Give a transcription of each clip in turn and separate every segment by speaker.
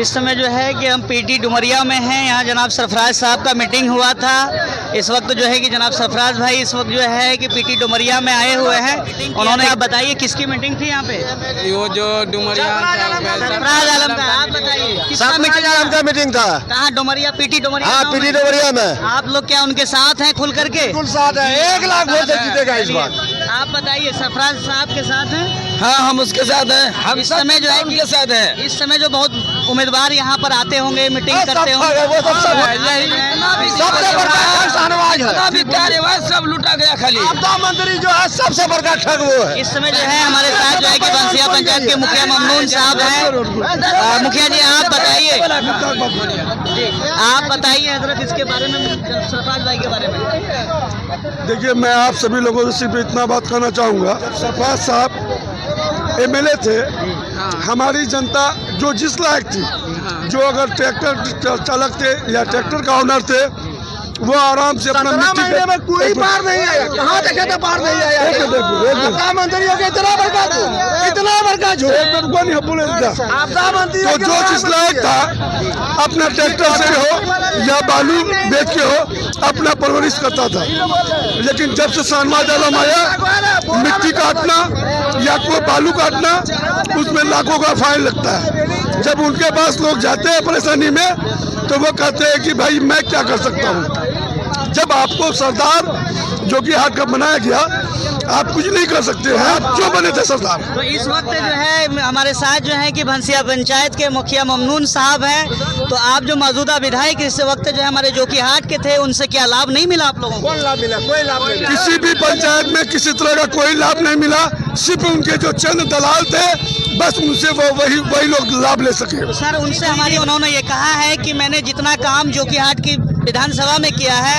Speaker 1: इस समय जो है कि हम पीटी डुमरिया में हैं। यहाँ जनाब सरफराज साहब का मीटिंग हुआ था। इस वक्त जो है कि जनाब सरफराज भाई इस वक्त जो है कि पीटी डुमरिया में आए हुए हैं। उन्होंने, आप बताइए किसकी मीटिंग थी यहाँ पे?
Speaker 2: वो जो डुमरिया
Speaker 1: सरफराज आलम का। आप बताइए
Speaker 3: सरफराज आलम का मीटिंग था।
Speaker 1: कहाँ? डुमरिया, पीटी डुमरिया।
Speaker 3: हाँ, पीटी डुमरिया में।
Speaker 1: आप लोग क्या उनके साथ हैं खुल करके?
Speaker 3: बिल्कुल साथ है, 1 लाख वोट से जीतेगा इस बार।
Speaker 1: आप बताइए सरफराज साहब के साथ हैं?
Speaker 2: हाँ, हम उसके साथ हैं। हम
Speaker 1: इस समय जो है
Speaker 2: उनके साथ हैं।
Speaker 1: इस समय जो बहुत उम्मीदवार यहाँ पर आते होंगे, मीटिंग करते होंगे,
Speaker 3: वो सब सबसे बड़का ठग शाहनवाज है।
Speaker 2: सब लूटा गया खाली।
Speaker 3: आपदा मंत्री जो है सबसे बड़का ठग वो है।
Speaker 1: इस समय जो है हमारे साथ जो है कि बंसिया पंचायत के मुखिया ममनून साहब हैं। मुखिया जी आप बताइए, आप बताइए हजरत इसके बारे में, सरफराज भाई के बारे में।
Speaker 4: देखिए, मैं आप सभी लोगों से सिर्फ इतना बात कहना चाहूँगा, सरफराज साहब एमएलए थे। हमारी जनता जो जिस लायक थी, जो अगर ट्रैक्टर चालक थे या ट्रैक्टर का ओनर थे, वो आराम से अपना मिट्टी
Speaker 3: में कोई पार नहीं आया। कहाँ देखे तो पार नहीं आया। आपदा मंत्री हो गया, इतना बड़का झूठ। आपदा मंत्री
Speaker 4: तो जो जिस लायक था अपना ट्रैक्टर से हो या बालू बेच के हो अपना परवरिश करता था। लेकिन जब से शाहनवाज आलम आया, मिट्टी काटना या कोई बालू काटना उसमें लाखों का फाइन लगता है। जब उनके पास लोग जाते हैं परेशानी में तो वो कहते हैं कि भाई मैं क्या कर सकता हूँ। जब आपको सरदार जो कि हाथ का बनाया गया, आप कुछ नहीं कर सकते हैं, आप जो बने थे सरदार।
Speaker 1: तो इस वक्त जो है हमारे साथ जो है कि बंसिया पंचायत के मुखिया ममनून साहब हैं। तो आप जो मौजूदा विधायक इस वक्त जो है हमारे जोकीहाट के थे, उनसे क्या लाभ नहीं मिला आप लोगों को?
Speaker 3: लाभ मिला? कोई लाभ नहीं।
Speaker 4: किसी भी पंचायत में किसी तरह का कोई लाभ नहीं मिला। सिर्फ उनके जो चंद दलाल थे, बस उनसे वो वही लोग लाभ ले सके।
Speaker 1: तो सर उनसे उन्होंने ये कहा है कि मैंने जितना काम जोकीहाट की विधानसभा में किया है,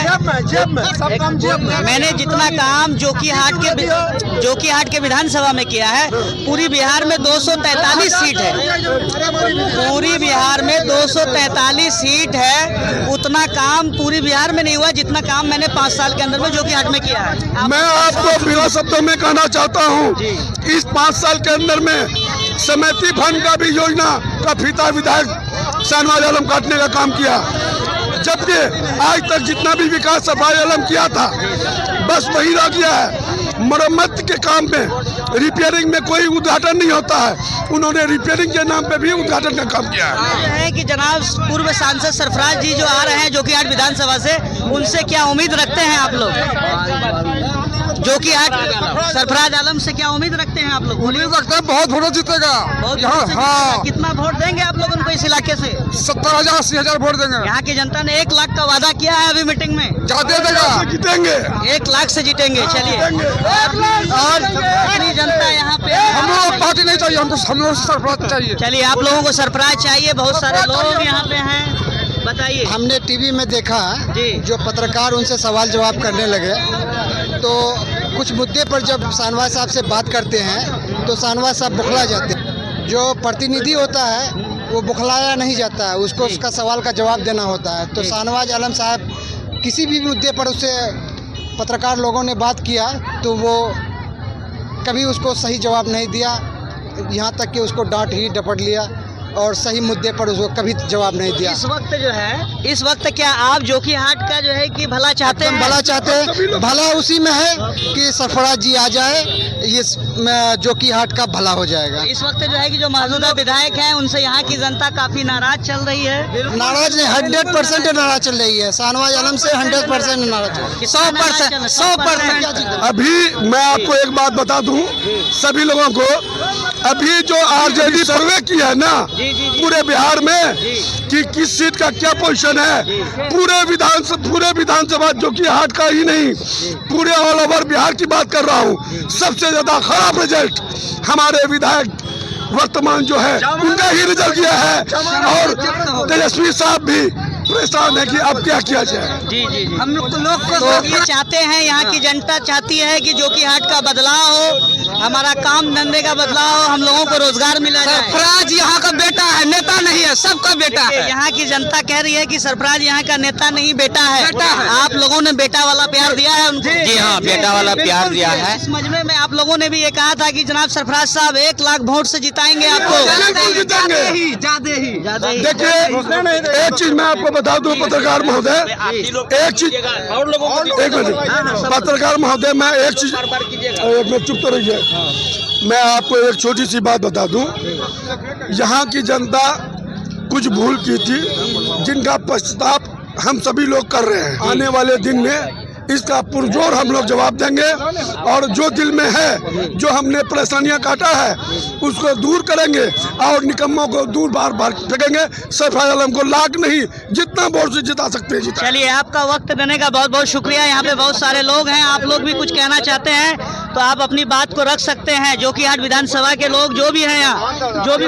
Speaker 1: मैंने जितना काम जोकीहाट के विधानसभा में किया है, पूरी बिहार में 243 सीट है। पूरी बिहार में 243 सीट है। उतना काम पूरी बिहार में नहीं हुआ जितना काम मैंने 5 साल के अंदर में जोकीहाट में किया है।
Speaker 4: मैं आपको बिना शब्दों में कहना चाहता हूँ, इस 5 साल के अंदर में समिति फंड का भी योजना का फीता विधायक शाहनवाज आलम काटने का काम किया। जबकि आज तक जितना भी विकास सरफराज आलम किया था बस वही रह गया है। मरम्मत के काम में, रिपेयरिंग में कोई उद्घाटन नहीं होता है। उन्होंने रिपेयरिंग के नाम पे भी उद्घाटन का काम किया
Speaker 1: है। कि जनाब पूर्व सांसद सरफराज जी जो आ रहे हैं जोकीहाट विधानसभा से, उनसे क्या उम्मीद रखते हैं आप लोग? जोकीहाट सरफराज आलम से क्या उम्मीद रखते हैं आप लोग?
Speaker 3: उम्मीद रखते हैं बहुत वोट जीतेगा।
Speaker 1: हाँ। कितना वोट देंगे आप लोग उनको इस इलाके से?
Speaker 3: 70,000 80,000 वोट देंगे।
Speaker 1: यहाँ की जनता ने 1 लाख का वादा किया है अभी मीटिंग में।
Speaker 3: ज्यादा देगा,
Speaker 4: जीतेंगे।
Speaker 1: 1 लाख से जीतेंगे। चलिए, और इतनी जनता यहाँ पे,
Speaker 3: हम लोग पार्टी नहीं चाहिए, हमको सरफराज चाहिए।
Speaker 1: चलिए, आप लोगों को सरफराज चाहिए। बहुत सारे लोग यहाँ पे हैं, बताइए।
Speaker 5: हमने टीवी में देखा जो पत्रकार उनसे सवाल जवाब करने लगे, तो कुछ मुद्दे पर जब शाहनवाज साहब से बात करते हैं तो शाहनवाज साहब बुखला जाते हैं। जो प्रतिनिधि होता है वो बुखलाया नहीं जाता है, उसको उसका सवाल का जवाब देना होता है। तो शाहनवाज आलम साहब किसी भी मुद्दे पर उससे पत्रकार लोगों ने बात किया तो वो कभी उसको सही जवाब नहीं दिया, यहाँ तक कि उसको डांट ही डपट लिया और सही मुद्दे पर उसको कभी जवाब नहीं दिया।
Speaker 1: इस वक्त क्या आप जोकीहाट का जो है कि भला चाहते हैं?
Speaker 5: भला चाहते हैं। भला उसी में है कि सरफराज जी आ जाए, ये जोकीहाट का भला हो जाएगा।
Speaker 1: इस वक्त जो है कि जो मौजूदा विधायक हैं उनसे यहाँ की जनता काफी नाराज चल रही है।
Speaker 5: नाराज नहीं, 100% नाराज चल रही है। शाहनवाज आलम से 100% नाराज, 100%।
Speaker 4: अभी मैं आपको एक बात बता दूं सभी लोगों को, अभी जो आरजेडी सर्वे किया है ना पूरे बिहार में कि किस सीट का क्या पोजीशन है, पूरे विधानसभा जोकीहाट का ही नहीं, पूरे ऑल ओवर बिहार की बात कर रहा हूँ, सबसे ज्यादा खराब रिजल्ट हमारे विधायक वर्तमान जो है उनका ही रिजल्ट किया है। और तेजस्वी साहब भी परेशान है कि अब क्या किया जाए।
Speaker 1: जी जी जी। हम लोग को ये चाहते हैं, यहाँ की जनता चाहती है कि जोकीहाट का बदलाव हो, हमारा काम धंधे का बदलाव हो, हम लोगों को रोजगार मिला जाए।
Speaker 2: सरफराज यहाँ का बेटा है, नेता नहीं है, सबका बेटा है।
Speaker 1: यहाँ की जनता कह रही है कि सरफराज यहाँ का नेता नहीं बेटा है।
Speaker 2: बेटा है।
Speaker 1: आप लोगों ने बेटा वाला प्यार दिया है उनको?
Speaker 2: जी हाँ, बेटा वाला प्यार दिया है।
Speaker 1: इस मजमे में आप लोगों ने भी ये कहा था कि जनाब सरफराज साहब 1 लाख वोट से जिताएंगे आपको।
Speaker 4: बिल्कुल जीतेंगे।
Speaker 1: ज्यादा ही।
Speaker 4: देखिए एक चीज मैं आपको बता दूं पत्रकार महोदय, एक चीज एक मिनट पत्रकार महोदय, मैं एक चीज एक मिनट चुप तो रहिए, मैं आपको एक छोटी सी बात बता दूं। यहाँ की जनता कुछ भूल की थी जिनका पश्चाताप हम सभी लोग कर रहे हैं। आने वाले दिन में इसका पुरजोर हम लोग जवाब देंगे और जो दिल में है, जो हमने परेशानियां काटा है, उसको दूर करेंगे और निकम्मों को दूर बार बार फेंकेंगे। सरफराज आलम को लाख नहीं जितना वोट से जिता सकते हैं जिता।
Speaker 1: चलिए, आपका वक्त देने का बहुत बहुत शुक्रिया। यहाँ पे बहुत सारे लोग हैं, आप लोग भी कुछ कहना चाहते हैं तो आप अपनी बात को रख सकते हैं। जोकीहाट विधानसभा के लोग जो भी हैं यहाँ, जो भी